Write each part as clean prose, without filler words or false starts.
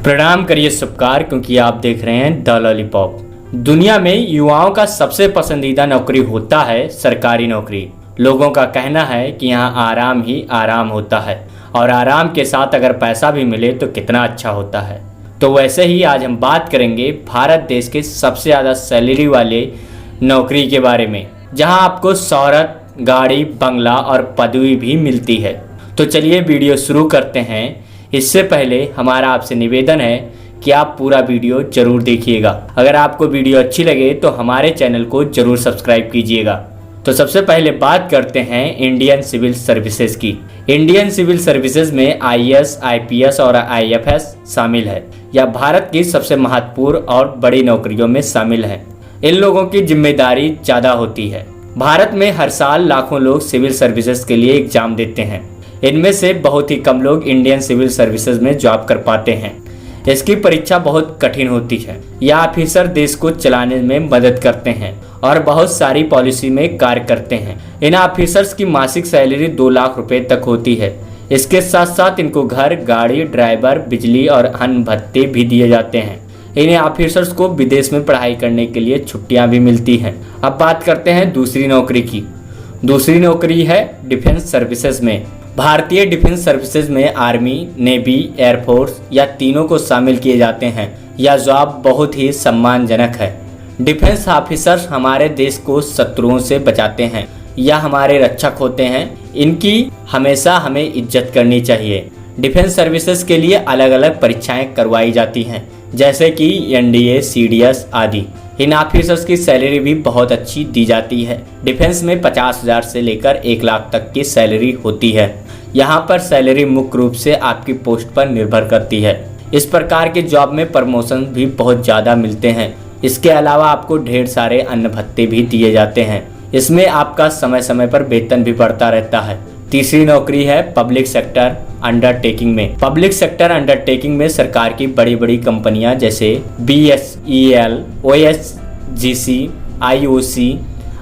प्रणाम करिए सबकार, क्योंकि आप देख रहे हैं द लॉलीपॉप। दुनिया में युवाओं का सबसे पसंदीदा नौकरी होता है सरकारी नौकरी। लोगों का कहना है कि यहाँ आराम ही आराम होता है और आराम के साथ अगर पैसा भी मिले तो कितना अच्छा होता है। तो वैसे ही आज हम बात करेंगे भारत देश के सबसे ज़्यादा सैलरी वाले नौकरी के बारे में, जहाँ आपको शौहरत, गाड़ी, बंगला और पदवी भी मिलती है। तो चलिए वीडियो शुरू करते हैं। इससे पहले हमारा आपसे निवेदन है कि आप पूरा वीडियो जरूर देखिएगा। अगर आपको वीडियो अच्छी लगे तो हमारे चैनल को जरूर सब्सक्राइब कीजिएगा। तो सबसे पहले बात करते हैं इंडियन सिविल सर्विसेज की। इंडियन सिविल सर्विसेज में IAS, IPS और IFS शामिल है। यह भारत की सबसे महत्वपूर्ण और बड़ी नौकरियों में शामिल है। इन लोगों की जिम्मेदारी ज़्यादा होती है। भारत में हर साल लाखों लोग सिविल सर्विसेज के लिए एग्जाम देते हैं। इनमें से बहुत ही कम लोग इंडियन सिविल सर्विसेज में जॉब कर पाते हैं। इसकी परीक्षा बहुत कठिन होती है। यह ऑफिसर देश को चलाने में मदद करते हैं और बहुत सारी पॉलिसी में कार्य करते हैं। इन ऑफिसर्स की मासिक सैलरी 2 लाख रुपए तक होती है। इसके साथ साथ इनको घर, गाड़ी, ड्राइवर, बिजली और अन्य भत्ते भी दिए जाते हैं। इन ऑफिसर्स को विदेश में पढ़ाई करने के लिए छुट्टियां भी मिलती हैं। अब बात करते हैं दूसरी नौकरी की। दूसरी नौकरी है डिफेंस सर्विसेज में। भारतीय डिफेंस सर्विसेज में आर्मी, नेवी, एयरफोर्स या तीनों को शामिल किए जाते हैं। यह जॉब बहुत ही सम्मानजनक है। डिफेंस ऑफिसर्स हमारे देश को शत्रुओं से बचाते हैं या हमारे रक्षक होते हैं। इनकी हमेशा हमें इज्जत करनी चाहिए। डिफेंस सर्विसेज के लिए अलग अलग परीक्षाएं करवाई जाती हैं, जैसे कि NDA, CDS आदि। इन ऑफिसर्स की सैलरी भी बहुत अच्छी दी जाती है। डिफेंस में 50,000 से लेकर 1 लाख तक की सैलरी होती है। यहाँ पर सैलरी मुख्य रूप से आपकी पोस्ट पर निर्भर करती है। इस प्रकार के जॉब में प्रमोशन भी बहुत ज़्यादा मिलते हैं। इसके अलावा आपको ढेर सारे अन्य भत्ते भी दिए जाते हैं। इसमें आपका समय समय पर वेतन भी बढ़ता रहता है। तीसरी नौकरी है पब्लिक सेक्टर अंडरटेकिंग में। पब्लिक सेक्टर अंडरटेकिंग में सरकार की बड़ी बड़ी कंपनियां जैसे BSEL, OSGC, IOC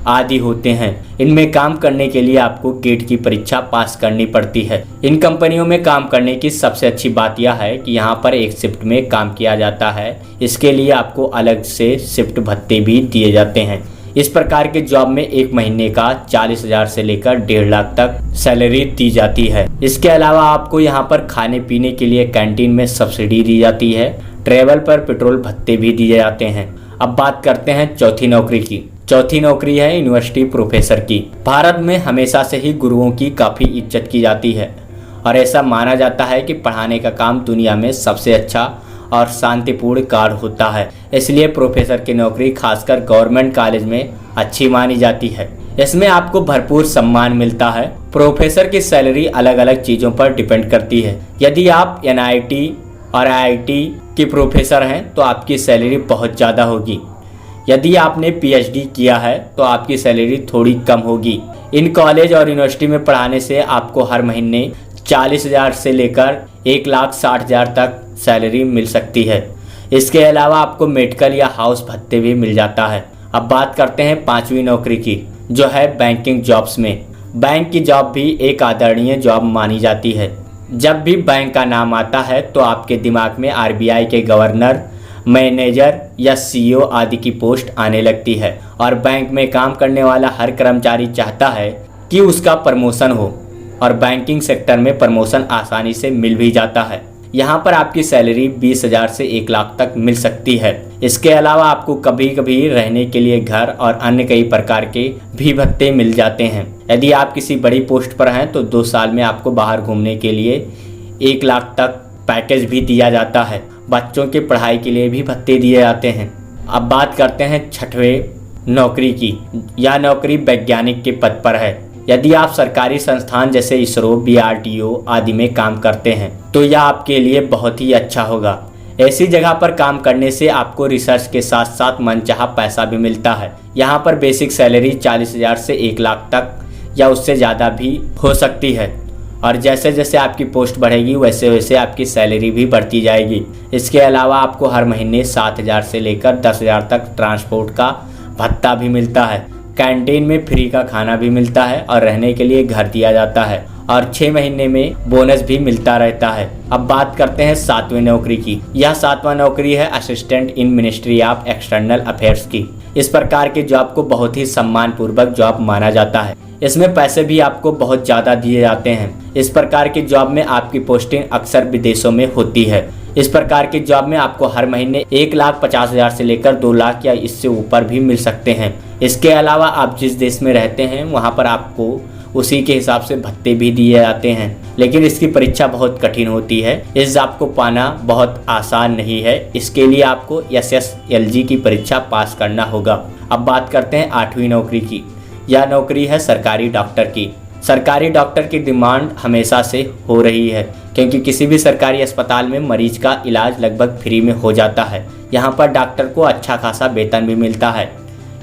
आदि होते हैं। इनमें काम करने के लिए आपको गेट की परीक्षा पास करनी पड़ती है। इन कंपनियों में काम करने की सबसे अच्छी बात यह है कि यहाँ पर एक शिफ्ट में काम किया जाता है। इसके लिए आपको अलग से शिफ्ट भत्ते भी दिए जाते हैं। इस प्रकार के जॉब में 1 महीने का 40,000 से लेकर 1.5 लाख तक सैलरी दी जाती है। इसके अलावा आपको यहाँ पर खाने पीने के लिए कैंटीन में सब्सिडी दी जाती है। ट्रेवल पर पेट्रोल भत्ते भी दिए जाते हैं। अब बात करते हैं चौथी नौकरी की। चौथी नौकरी है यूनिवर्सिटी प्रोफेसर की। भारत में हमेशा से ही गुरुओं की काफ़ी इज्जत की जाती है और ऐसा माना जाता है कि पढ़ाने का काम दुनिया में सबसे अच्छा और शांतिपूर्ण कार्य होता है। इसलिए प्रोफेसर की नौकरी खासकर गवर्नमेंट कॉलेज में अच्छी मानी जाती है। इसमें आपको भरपूर सम्मान मिलता है। प्रोफेसर की सैलरी अलग अलग चीज़ों पर डिपेंड करती है। यदि आप NIT और IIT के प्रोफेसर हैं तो आपकी सैलरी बहुत ज़्यादा होगी। यदि आपने PhD किया है तो आपकी सैलरी थोड़ी कम होगी। इन कॉलेज और यूनिवर्सिटी में पढ़ाने से आपको हर महीने 40,000 से लेकर 1,60,000 तक सैलरी मिल सकती है। इसके अलावा आपको मेडिकल या हाउस भत्ते भी मिल जाता है। अब बात करते हैं 5वीं नौकरी की, जो है बैंकिंग जॉब्स में। बैंक की जॉब भी एक आदरणीय जॉब मानी जाती है। जब भी बैंक का नाम आता है तो आपके दिमाग में RBI के गवर्नर, मैनेजर या CEO आदि की पोस्ट आने लगती है और बैंक में काम करने वाला हर कर्मचारी चाहता है कि उसका प्रमोशन हो और बैंकिंग सेक्टर में प्रमोशन आसानी से मिल भी जाता है। यहाँ पर आपकी सैलरी 20,000 से 1 लाख तक मिल सकती है। इसके अलावा आपको कभी कभी रहने के लिए घर और अन्य कई प्रकार के भी भत्ते मिल जाते हैं। यदि आप किसी बड़ी पोस्ट पर हैं तो 2 साल में आपको बाहर घूमने के लिए 1 लाख तक पैकेज भी दिया जाता है। बच्चों की पढ़ाई के लिए भी भत्ते दिए जाते हैं। अब बात करते हैं 6वें नौकरी की। यह नौकरी वैज्ञानिक के पद पर है। यदि आप सरकारी संस्थान जैसे ISRO, DRDO आदि में काम करते हैं तो यह आपके लिए बहुत ही अच्छा होगा। ऐसी जगह पर काम करने से आपको रिसर्च के साथ साथ मनचाहा पैसा भी मिलता है। यहाँ पर बेसिक सैलरी 40,000 से 1 लाख तक या उससे ज़्यादा भी हो सकती है और जैसे जैसे आपकी पोस्ट बढ़ेगी वैसे वैसे आपकी सैलरी भी बढ़ती जाएगी। इसके अलावा आपको हर महीने 7,000 से लेकर 10,000 तक ट्रांसपोर्ट का भत्ता भी मिलता है। कैंटीन में फ्री का खाना भी मिलता है और रहने के लिए घर दिया जाता है और 6 महीने में बोनस भी मिलता रहता है। अब बात करते हैं 7वीं नौकरी की। यह 7वां नौकरी है assistant in ministry of external affairs की। इस प्रकार के जॉब को बहुत ही सम्मान पूर्वक जॉब माना जाता है। इसमें पैसे भी आपको बहुत ज़्यादा दिए जाते हैं। इस प्रकार की जॉब में आपकी पोस्टिंग अक्सर विदेशों में होती है। इस प्रकार की जॉब में आपको हर महीने 1,50,000 से लेकर 2 लाख या इससे ऊपर भी मिल सकते हैं। इसके अलावा आप जिस देश में रहते हैं वहाँ पर आपको उसी के हिसाब से भत्ते भी दिए जाते हैं। लेकिन इसकी परीक्षा बहुत कठिन होती है। इस जॉब को पाना बहुत आसान नहीं है। इसके लिए आपको SSLG की परीक्षा पास करना होगा। अब बात करते हैं 8वीं नौकरी की। यह नौकरी है सरकारी डॉक्टर की। सरकारी डॉक्टर की डिमांड हमेशा से हो रही है, क्योंकि किसी भी सरकारी अस्पताल में मरीज का इलाज लगभग फ्री में हो जाता है। यहाँ पर डॉक्टर को अच्छा खासा वेतन भी मिलता है।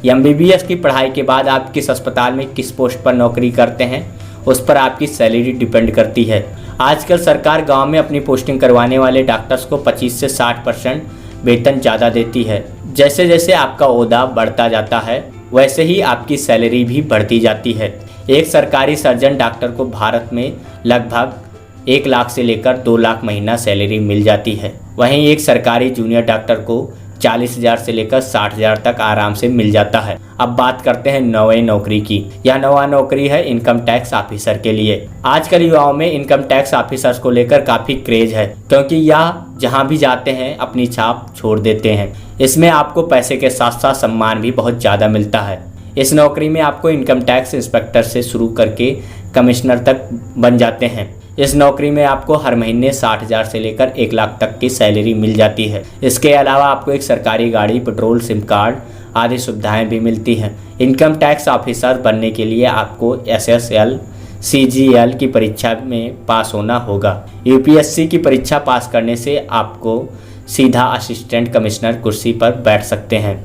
MBBS की पढ़ाई के बाद आप किस अस्पताल में किस पोस्ट पर नौकरी करते हैं उस पर आपकी सैलरी डिपेंड करती है। आजकल सरकार गांव में अपनी पोस्टिंग करवाने वाले डॉक्टर्स को 25 से 60% वेतन ज़्यादा देती है। जैसे जैसे आपका ओहदा बढ़ता जाता है वैसे ही आपकी सैलरी भी बढ़ती जाती है। एक सरकारी सर्जन डॉक्टर को भारत में लगभग 1 लाख से लेकर 2 लाख महीना सैलरी मिल जाती है। वहीं एक सरकारी जूनियर डॉक्टर को 40,000 से लेकर 60,000 तक आराम से मिल जाता है। अब बात करते हैं 9वीं नौकरी की। यह 9वां नौकरी है इनकम टैक्स ऑफिसर के लिए। आजकल युवाओं में इनकम टैक्स ऑफिसर्स को लेकर काफ़ी क्रेज है, क्योंकि यह जहां भी जाते हैं अपनी छाप छोड़ देते हैं। इसमें आपको पैसे के साथ साथ सम्मान भी बहुत ज़्यादा मिलता है। इस नौकरी में आपको इनकम टैक्स इंस्पेक्टर से शुरू करके कमिश्नर तक बन जाते हैं। इस नौकरी में आपको हर महीने 60,000 से लेकर 1 लाख तक की सैलरी मिल जाती है। इसके अलावा आपको एक सरकारी गाड़ी, पेट्रोल, सिम कार्ड आदि सुविधाएं भी मिलती हैं। इनकम टैक्स ऑफिसर बनने के लिए आपको SSL CGL की परीक्षा में पास होना होगा। UPSC की परीक्षा पास करने से आपको सीधा असिस्टेंट कमिश्नर कुर्सी पर बैठ सकते हैं।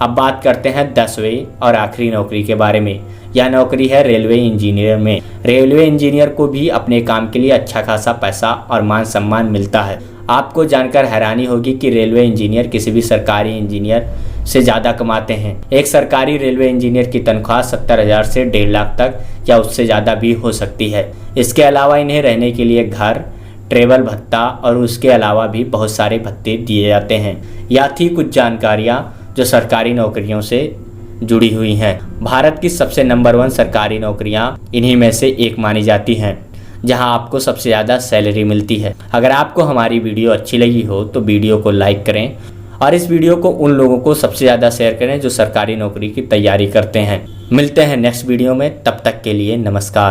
अब बात करते हैं 10वीं और आखिरी नौकरी के बारे में। यह नौकरी है रेलवे इंजीनियर में। रेलवे इंजीनियर को भी अपने काम के लिए अच्छा खासा पैसा और मान सम्मान मिलता है। आपको जानकर हैरानी होगी कि रेलवे इंजीनियर किसी भी सरकारी इंजीनियर से ज़्यादा कमाते हैं। एक सरकारी रेलवे इंजीनियर की तनख्वाह 70,000 से 1.5 लाख तक या उससे ज़्यादा भी हो सकती है। इसके अलावा इन्हें रहने के लिए घर, ट्रेवल भत्ता और उसके अलावा भी बहुत सारे भत्ते दिए जाते हैं। यह थी कुछ जानकारियाँ जो सरकारी नौकरियों से जुड़ी हुई हैं। भारत की सबसे नंबर 1 सरकारी नौकरियां इन्हीं में से एक मानी जाती हैं, जहां आपको सबसे ज़्यादा सैलरी मिलती है। अगर आपको हमारी वीडियो अच्छी लगी हो तो वीडियो को लाइक करें और इस वीडियो को उन लोगों को सबसे ज़्यादा शेयर करें जो सरकारी नौकरी की तैयारी करते हैं। मिलते हैं नेक्स्ट वीडियो में, तब तक के लिए नमस्कार।